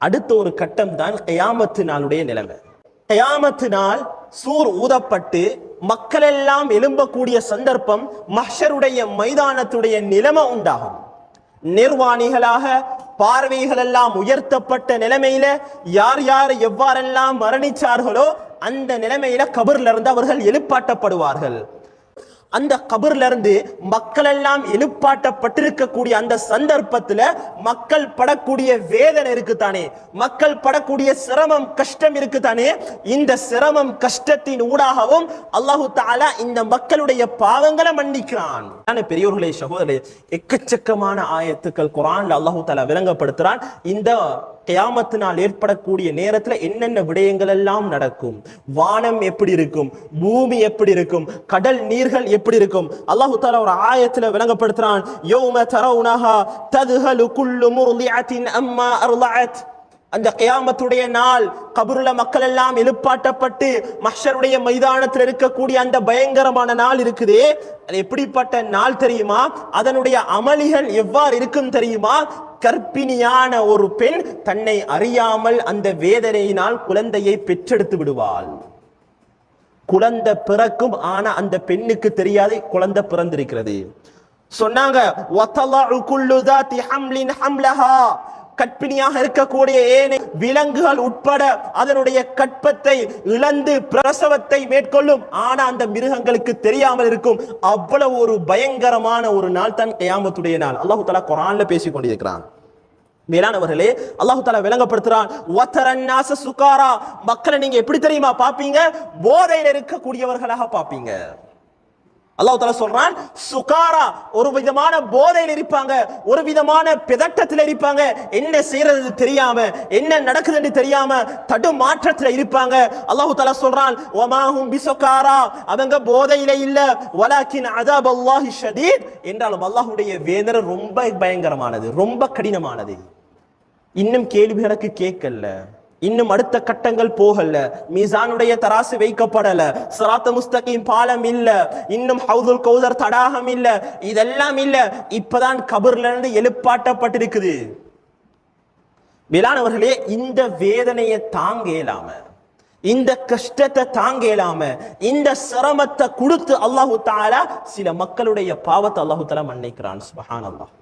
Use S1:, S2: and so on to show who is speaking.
S1: அடுத்த ஒரு கட்டம் தான் கியாமத்து நாளுடைய நிலைமை. கியாமத்து நாள் சூர் ஊதப்பட்டு மக்கள் எல்லாம் எழும்பக்கூடிய சந்தர்ப்பம், மஹ்ஷருடைய மைதானத்துடைய நிலைமை உண்டாகும். நிர்வாணிகளாக பார்வைகள் எல்லாம் உயர்த்தப்பட்ட நிலைமையில யார் யார் எவ்வாறெல்லாம் மரணிச்சார்களோ அந்த நிலைமையில கபர்ல இருந்து அவர்கள் எழுப்பாட்டப்படுவார்கள். அந்த கபர்ல இருந்து மக்கள் எல்லாம் எழுப்பாட்டப்பட்டிருக்கக்கூடிய அந்த சந்தர்ப்பத்துல மக்கள் படக்கூடிய வேதனை இருக்குதானே, மக்கள் படக்கூடிய சிரமம் கஷ்டம் இருக்குதானே, இந்த சிரமம் கஷ்டத்தின் ஊடாகவும் அல்லாஹு தஆலா இந்த மக்களுடைய பாவங்களை மன்னிக்கிறான். பெரியோர்களே, சகோதரர்களே, எக்கச்சக்கமான ஆயத்துக்கள் குர்ஆன்ல அல்லாஹு தஆலா விளங்கப்படுத்துறான். இந்த கியாமத்தினால் ஏற்படக்கூடிய நேரத்துல என்னென்ன விடயங்கள் எல்லாம் நடக்கும், வானம் எப்படி இருக்கும், பூமி எப்படி இருக்கும், கடல் நீர்கள் எப்படி இருக்கும். அல்லாஹ் தஆலா ஒரு ஆயத்துல விளங்கப்படுத்துறான், யௌம தரவுனஹா தத்ஹலு குல்லு முர்லிஅத்தின் அம்மா அர்லஅத். அந்த கியாமத்துடைய நாள், கபருல மக்கள் எல்லாம் எழுப்பாட்டப்பட்டு மஹ்ஷருடைய மைதானத்தில் இருக்கக்கூடிய அந்த பயங்கரமான நாள் இருக்குதே, அது எப்படிப்பட்ட நாள் தெரியுமா? அதனுடைய அமளிகள் எவ்வாறு இருக்கும் தெரியுமா? கர்ப்பிணியான ஒரு பெண் தன்னை அறியாமல் அந்த வேதனையினால் குழந்தையை பெற்றெடுத்து விடுவாள். குழந்தை பிறக்கும், ஆனா அந்த பெண்ணுக்கு தெரியாது குழந்தை பிறந்திருக்கிறது. சொன்னாங்க, கற்பிணியாக இருக்கக்கூடிய ஏனை விலங்குகள் உட்பட அதனுடைய கற்பத்தை இழந்து பிரசவத்தை மேற்கொள்ளும், ஆனா அந்த மிருகங்களுக்கு தெரியாமல் இருக்கும். அவ்வளவு ஒரு பயங்கரமான ஒரு நாள் தான் கியாமத்துடைய நாள். அல்லாஹ் தஆலா குர்ஆன்ல பேசிக் கொண்டிருக்கிறான். மேலானவர்களே, அல்லாஹ் தஆலா விளங்கப்படுத்துறான், வதரன்னாஸ சுகாரா. மக்களை நீங்க எப்படி தெரியுமா பாப்பீங்க? போதையில் இருக்கக்கூடியவர்களாக பாப்பீங்க. அல்லாஹ் தஆலா சொல்றான், சுகாரா, ஒரு விதமான போதையில் இருப்பாங்க, ஒரு விதமான பிதட்டத்தில் இருப்பாங்க, என்ன செய்யறது தெரியாம, என்ன நடக்குதுன்னு தெரியாம தடுமாற்றத்தில் இருப்பாங்க. அல்லாஹ் தஆலா சொல்றான், வமாஹும் பிசுகாரா, அவங்க போதையில இல்ல, வலாக்கின் அஸாபல்லாஹி ஷதீத், என்றாலும் அல்லாஹ்வுடைய வேதனை ரொம்ப பயங்கரமானது, ரொம்ப கடினமானது. இன்னும் கேள்விகளுக்கு கேட்கல, இன்னும் அடுத்த கட்டங்கள் போகல, மீசானுடைய தராசு வைக்கப்படல, சிராத் முஸ்தகீம் பாலம் இல்ல, இன்னும் ஹவுதுல் கௌதர் தடாகம் இல்ல, இதெல்லாம் இல்ல. இப்பதான் கபர்ல இருந்து எழுப்பாட்டப்பட்டிருக்குது. மேலானவர்களே, இந்த வேதனையை தாங்க இயலாம, இந்த கஷ்டத்தை தாங்க இயலாம, இந்த சிரமத்தை கொடுத்து அல்லாஹு தஆலா சில மக்களுடைய பாவத்தை அல்லாஹு தஆலா மன்னிக்கிறான். சுப்ஹானல்லாஹ்.